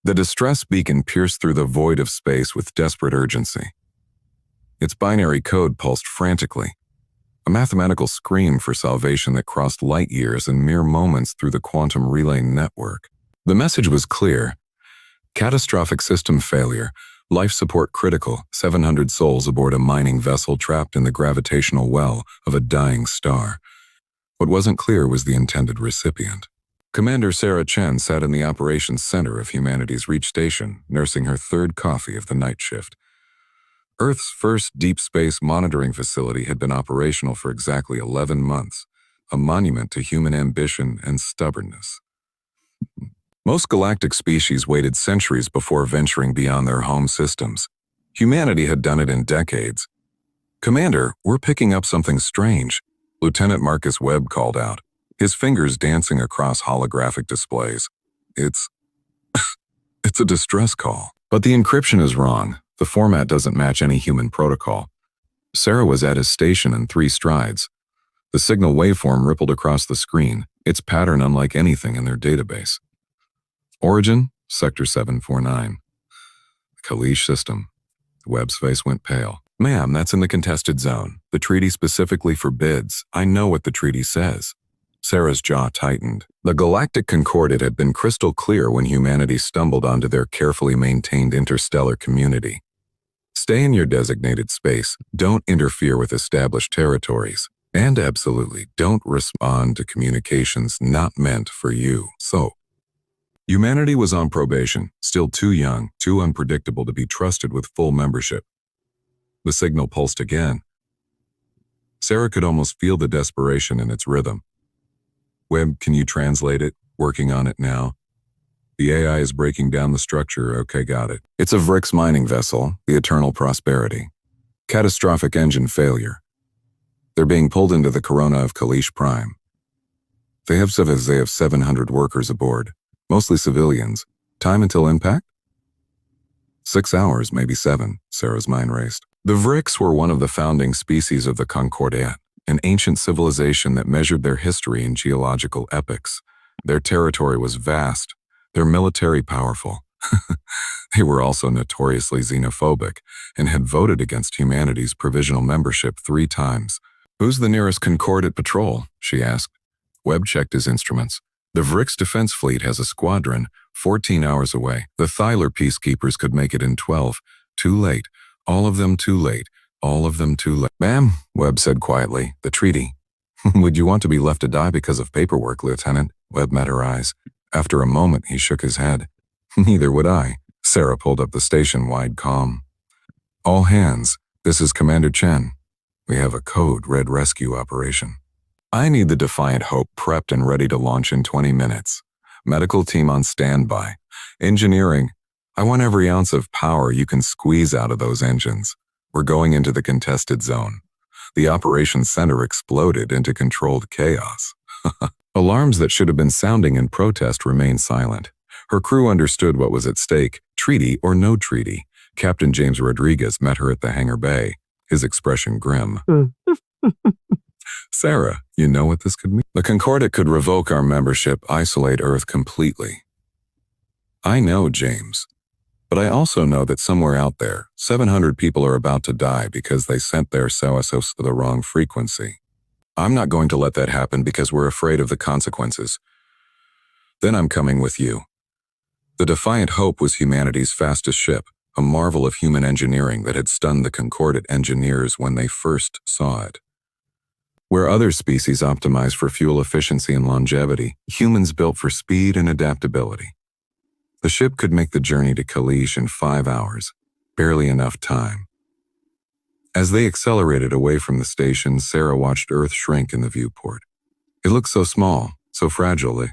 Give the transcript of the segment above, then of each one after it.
The distress beacon pierced through the void of space with desperate urgency. Its binary code pulsed frantically, a mathematical scream for salvation that crossed light years and mere moments through the quantum relay network. The message was clear. Catastrophic system failure, life support critical, 700 souls aboard a mining vessel trapped in the gravitational well of a dying star. What wasn't clear was the intended recipient. Commander Sarah Chen sat in the operations center of humanity's Reach Station, nursing her third coffee of the night shift. Earth's first deep space monitoring facility had been operational for exactly 11 months, a monument to human ambition and stubbornness. Most galactic species waited centuries before venturing beyond their home systems. Humanity had done it in decades. "Commander, we're picking up something strange," Lieutenant Marcus Webb called out, his fingers dancing across holographic displays. It's a distress call. But the encryption is wrong. The format doesn't match any human protocol. Sarah was at his station in 3 strides. The signal waveform rippled across the screen, its pattern unlike anything in their database. Origin, Sector 749. Kalish system. Webb's face went pale. "Ma'am, that's in the contested zone. The treaty specifically forbids. I know what the treaty says." Sarah's jaw tightened. The Galactic Concordate had been crystal clear when humanity stumbled onto their carefully maintained interstellar community. Stay in your designated space, don't interfere with established territories, and absolutely don't respond to communications not meant for you. So, humanity was on probation, still too young, too unpredictable to be trusted with full membership. The signal pulsed again. Sarah could almost feel the desperation in its rhythm. "Webb, can you translate it? Working on it now. The AI is breaking down the structure. Okay, got it. It's a Vrix mining vessel, the Eternal Prosperity. Catastrophic engine failure. They're being pulled into the corona of Kalish Prime. They have 700 workers aboard, mostly civilians. Time until impact? 6 hours, maybe 7, Sarah's mind raced. The Vrix were one of the founding species of the Concordat, an ancient civilization that measured their history in geological epochs. Their territory was vast, their military powerful. They were also notoriously xenophobic and had voted against humanity's provisional membership 3 times. "Who's the nearest Concordat patrol?" she asked. Webb checked his instruments. "The Vrix Defense Fleet has a squadron 14 hours away. The Thyler peacekeepers could make it in 12. Too late. All of them too late. All of them too late." "Ma'am," Webb said quietly, "the treaty." "Would you want to be left to die because of paperwork, Lieutenant?" Webb met her eyes. After a moment, he shook his head. "Neither would I." Sarah pulled up the station-wide comm. "All hands, this is Commander Chen. We have a code red rescue operation. I need the Defiant Hope prepped and ready to launch in 20 minutes. Medical team on standby. Engineering, I want every ounce of power you can squeeze out of those engines. We're going into the contested zone." The operations center exploded into controlled chaos. Alarms that should have been sounding in protest remained silent. Her crew understood what was at stake, treaty or no treaty. Captain James Rodriguez met her at the hangar bay, his expression grim. "Sarah, you know what this could mean? The Concordat could revoke our membership, isolate Earth completely." "I know, James. But I also know that somewhere out there, 700 people are about to die because they sent their SOSOs to the wrong frequency. I'm not going to let that happen because we're afraid of the consequences. Then I'm coming with you." The Defiant Hope was humanity's fastest ship, a marvel of human engineering that had stunned the Concordat engineers when they first saw it. Where other species optimize for fuel efficiency and longevity, humans built for speed and adaptability. The ship could make the journey to Kalish in 5 hours, barely enough time. As they accelerated away from the station, Sarah watched Earth shrink in the viewport. It looked so small, so fragile.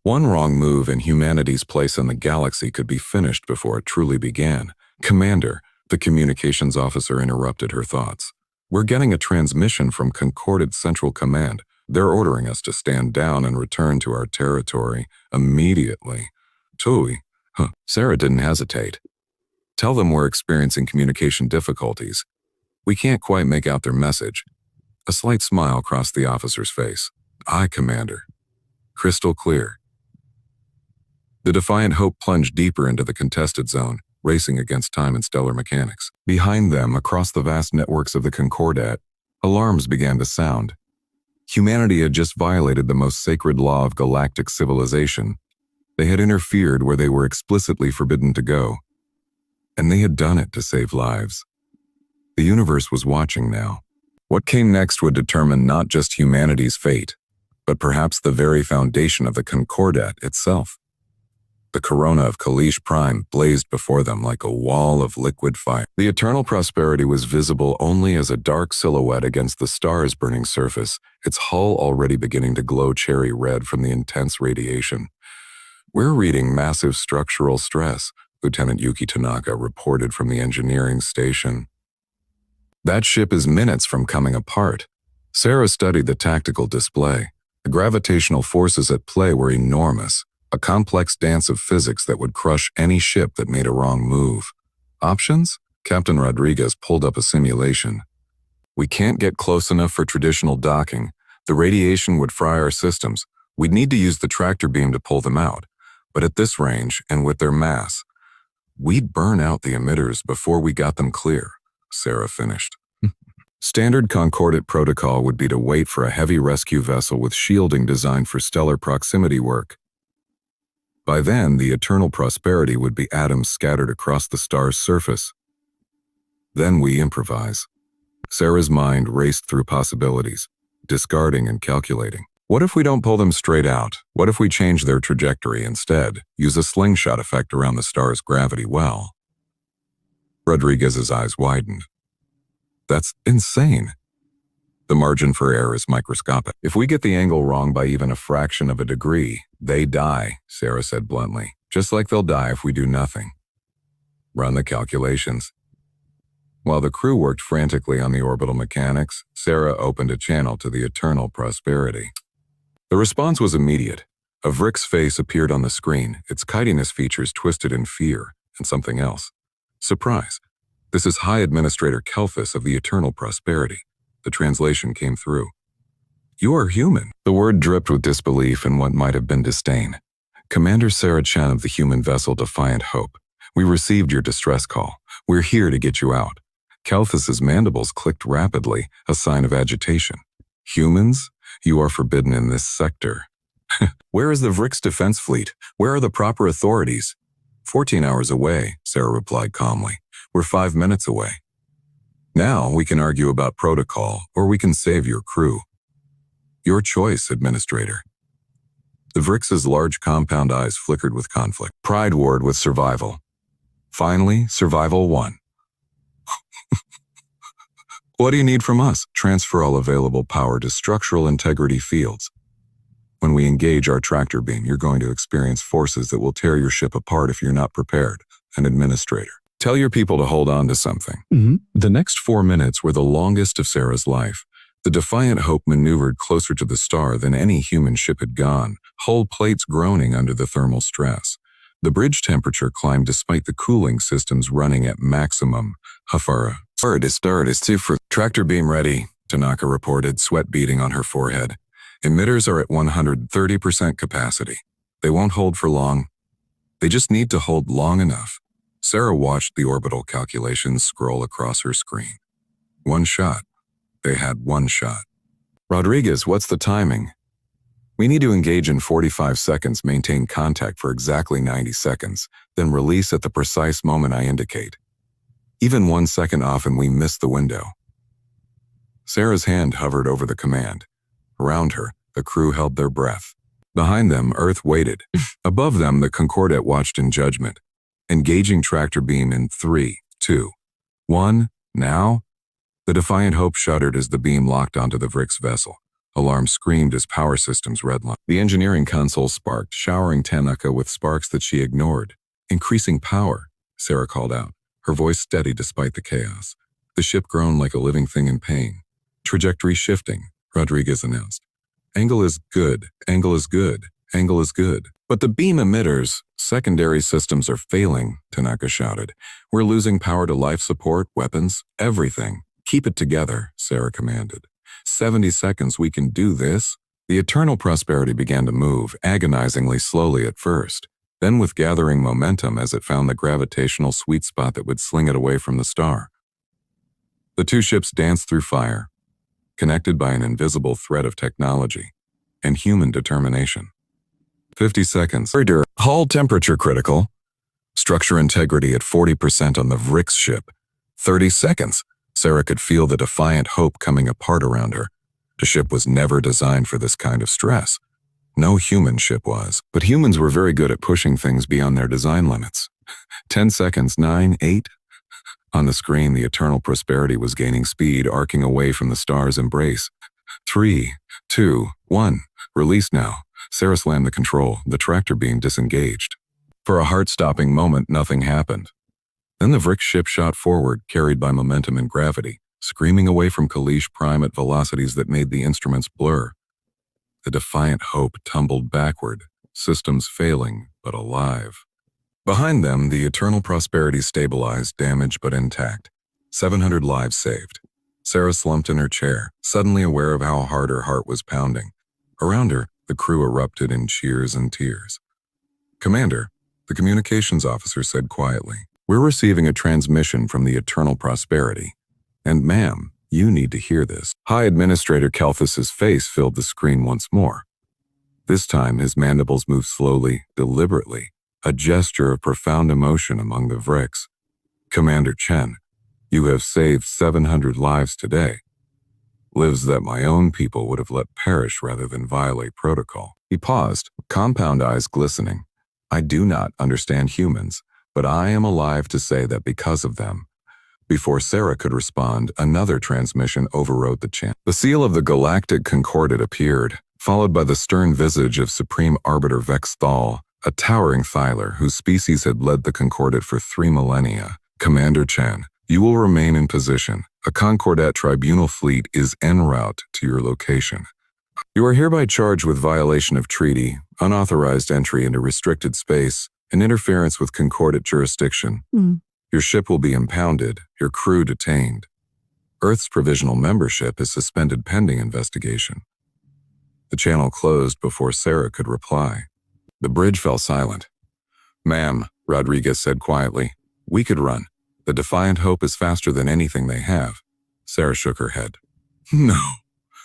One wrong move and humanity's place in the galaxy could be finished before it truly began. "Commander," the communications officer interrupted her thoughts. "We're getting a transmission from Concordat Central Command. They're ordering us to stand down and return to our territory immediately." "Tui." Sarah didn't hesitate. "Tell them we're experiencing communication difficulties. We can't quite make out their message." A slight smile crossed the officer's face. "Aye, Commander. Crystal clear." The Defiant Hope plunged deeper into the contested zone, racing against time and stellar mechanics. Behind them, across the vast networks of the Concordat, alarms began to sound. Humanity had just violated the most sacred law of galactic civilization. They had interfered where they were explicitly forbidden to go. And they had done it to save lives. The universe was watching now. What came next would determine not just humanity's fate, but perhaps the very foundation of the Concordat itself. The corona of Kalish Prime blazed before them like a wall of liquid fire. The eternal prosperity was visible only as a dark silhouette against the star's burning surface, its hull already beginning to glow cherry red from the intense radiation. "We're reading massive structural stress," Lieutenant Yuki Tanaka reported from the engineering station. "That ship is minutes from coming apart." Sarah studied the tactical display. The gravitational forces at play were enormous. A complex dance of physics that would crush any ship that made a wrong move. Options? Captain Rodriguez pulled up a simulation. "We can't get close enough for traditional docking. The radiation would fry our systems. We'd need to use the tractor beam to pull them out. But at this range, and with their mass, we'd burn out the emitters before we got them clear," Sarah finished. Standard Concordat protocol would be to wait for a heavy rescue vessel with shielding designed for stellar proximity work. By then, the eternal prosperity would be atoms scattered across the star's surface. Then we improvise. Sarah's mind raced through possibilities, discarding and calculating. What if we don't pull them straight out? What if we change their trajectory instead, use a slingshot effect around the star's gravity well? Rodriguez's eyes widened. "That's insane. The margin for error is microscopic. If we get the angle wrong by even a fraction of a degree, they die," Sarah said bluntly, "just like they'll die if we do nothing." Run the calculations. While the crew worked frantically on the orbital mechanics, Sarah opened a channel to the eternal prosperity. The response was immediate. A Vrick's face appeared on the screen, its kiteiness features twisted in fear, and something else. Surprise. "This is High Administrator Kelphus of the Eternal Prosperity." The translation came through. "You are human." The word dripped with disbelief and what might have been disdain. "Commander Sarah Chen of the human vessel Defiant Hope. We received your distress call. We're here to get you out." Kelphus's mandibles clicked rapidly, a sign of agitation. "Humans? You are forbidden in this sector." "Where is the Vrick's defense fleet? Where are the proper authorities?" 14 hours away, Sarah replied calmly. "We're 5 minutes away. Now we can argue about protocol, or we can save your crew." "Your choice, Administrator." The Vrick's large compound eyes flickered with conflict. Pride warred with survival. Finally, survival won. "What do you need from us?" "Transfer all available power to structural integrity fields. When we engage our tractor beam, you're going to experience forces that will tear your ship apart if you're not prepared." An administrator. "Tell your people to hold on to something." The next 4 minutes were the longest of Sarah's life. The Defiant Hope maneuvered closer to the star than any human ship had gone, hull plates groaning under the thermal stress. The bridge temperature climbed despite the cooling systems running at maximum. HFY. Start is two for tractor beam ready, Tanaka reported, sweat beading on her forehead. "Emitters are at 130% capacity. They won't hold for long. They just need to hold long enough." Sarah watched the orbital calculations scroll across her screen. One shot. They had one shot. "Rodriguez, what's the timing?" "We need to engage in 45 seconds, maintain contact for exactly 90 seconds, then release at the precise moment I indicate. Even 1 second off and we miss the window." Sarah's hand hovered over the command. Around her, the crew held their breath. Behind them, Earth waited. Above them, the Concordat watched in judgment. Engaging tractor beam in 3, 2, 1, now? The Defiant Hope shuddered as the beam locked onto the Vrick's vessel. Alarm screamed as power systems redlined. The engineering console sparked, showering Tanaka with sparks that she ignored. "Increasing power," Sarah called out, her voice steady despite the chaos. The ship groaned like a living thing in pain. "Trajectory shifting," Rodriguez announced. "Angle is good, angle is good, angle is good." "But the beam emitters, secondary systems are failing," Tanaka shouted. "We're losing power to life support, weapons, everything." "Keep it together," Sarah commanded. 70 seconds, we can do this." The eternal prosperity began to move, agonizingly slowly at first. then with gathering momentum as it found the gravitational sweet spot that would sling it away from the star. The two ships danced through fire, connected by an invisible thread of technology and human determination. 50 seconds. Hull temperature critical. Structure integrity at 40% on the Vrix ship. 30 seconds. Sarah could feel the defiant hope coming apart around her. The ship was never designed for this kind of stress. No human ship was, but humans were very good at pushing things beyond their design limits. 10 seconds, 9, 8. On the screen, the eternal prosperity was gaining speed, arcing away from the star's embrace. 3, 2, 1. Release now. Sarah slammed the control, the tractor being disengaged. For a heart-stopping moment, nothing happened. Then the Vrix ship shot forward, carried by momentum and gravity, screaming away from Kalish Prime at velocities that made the instruments blur. The defiant hope tumbled backward, systems failing, but alive. Behind them, the eternal prosperity stabilized, damaged but intact. 700 lives saved. Sarah slumped in her chair, suddenly aware of how hard her heart was pounding. Around her, the crew erupted in cheers and tears. "Commander," the communications officer said quietly, "we're receiving a transmission from the eternal prosperity. And ma'am, you need to hear this." High Administrator Kalthus's face filled the screen once more. This time, his mandibles moved slowly, deliberately, a gesture of profound emotion among the Vrix. "Commander Chen, you have saved 700 lives today. Lives that my own people would have let perish rather than violate protocol." He paused, compound eyes glistening. "I do not understand humans, but I am alive to say that because of them." Before Sarah could respond, another transmission overrode the chant. The seal of the Galactic Concordat appeared, followed by the stern visage of Supreme Arbiter Vex Thal, a towering Thyler whose species had led the Concordat for 3 millennia. "Commander Chen, you will remain in position. A Concordat tribunal fleet is en route to your location. You are hereby charged with violation of treaty, unauthorized entry into restricted space, and interference with Concordat jurisdiction. Your ship will be impounded, your crew detained. Earth's provisional membership is suspended pending investigation." The channel closed before Sarah could reply. The bridge fell silent. "Ma'am," Rodriguez said quietly, "we could run. The defiant hope is faster than anything they have." Sarah shook her head. "No.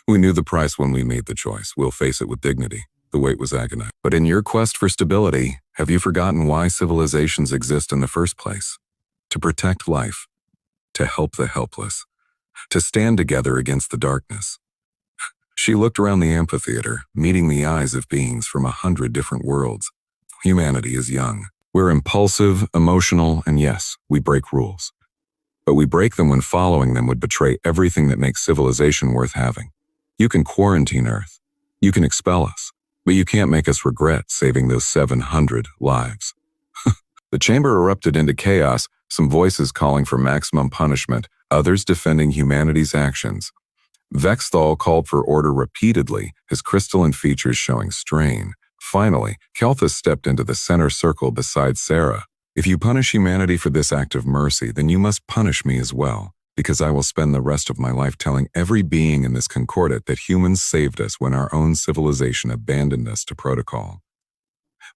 We knew the price when we made the choice. We'll face it with dignity." The weight was agonizing. "But in your quest for stability, have you forgotten why civilizations exist in the first place? To protect life, to help the helpless, to stand together against the darkness." She looked around the amphitheater, meeting the eyes of beings from 100 different worlds. Humanity is young. We're impulsive, emotional, and yes, we break rules. But we break them when following them would betray everything that makes civilization worth having. You can quarantine Earth. You can expel us. But you can't make us regret saving those 700 lives. The chamber erupted into chaos, some voices calling for maximum punishment, others defending humanity's actions. Vexthal called for order repeatedly, his crystalline features showing strain. Finally, Kalthus stepped into the center circle beside Sarah. "If you punish humanity for this act of mercy, then you must punish me as well, because I will spend the rest of my life telling every being in this Concordat that humans saved us when our own civilization abandoned us to protocol."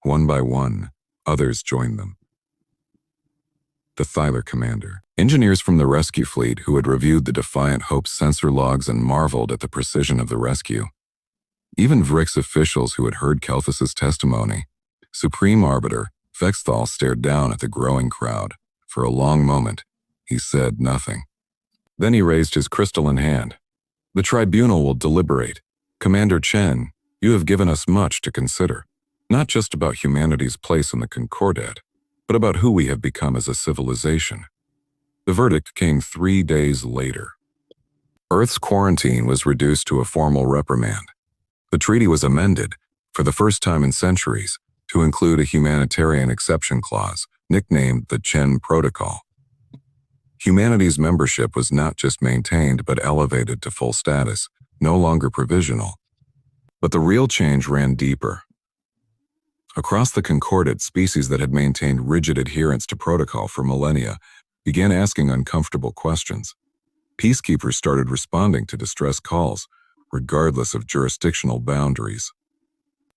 One by one, others joined them. The Thyler commander. Engineers from the rescue fleet who had reviewed the Defiant Hope's sensor logs and marveled at the precision of the rescue. Even Vrix officials who had heard Kalthus's testimony. Supreme Arbiter, Vexthal stared down at the growing crowd. For a long moment, he said nothing. Then he raised his crystalline hand. "The tribunal will deliberate. Commander Chen, you have given us much to consider, not just about humanity's place in the Concordat, but about who we have become as a civilization." The verdict came 3 days later. Earth's quarantine was reduced to a formal reprimand. The treaty was amended, for the first time in centuries, to include a humanitarian exception clause, nicknamed the Chen Protocol. Humanity's membership was not just maintained but elevated to full status, no longer provisional. But the real change ran deeper. Across the Concordat, species that had maintained rigid adherence to protocol for millennia began asking uncomfortable questions. Peacekeepers started responding to distress calls, regardless of jurisdictional boundaries.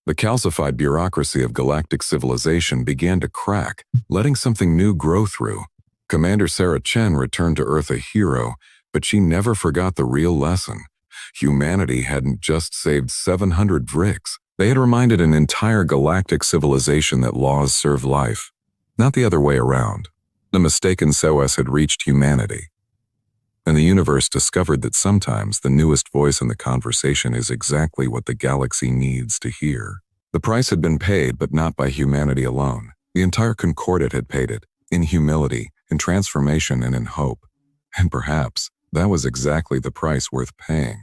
The calcified bureaucracy of galactic civilization began to crack, letting something new grow through. Commander Sarah Chen returned to Earth a hero, but she never forgot the real lesson. Humanity hadn't just saved 700 Vricks. They had reminded an entire galactic civilization that laws serve life, not the other way around. The mistaken SOS had reached humanity. And the universe discovered that sometimes the newest voice in the conversation is exactly what the galaxy needs to hear. The price had been paid, but not by humanity alone. The entire Concordat had paid it, in humility, in transformation, and in hope. And perhaps that was exactly the price worth paying.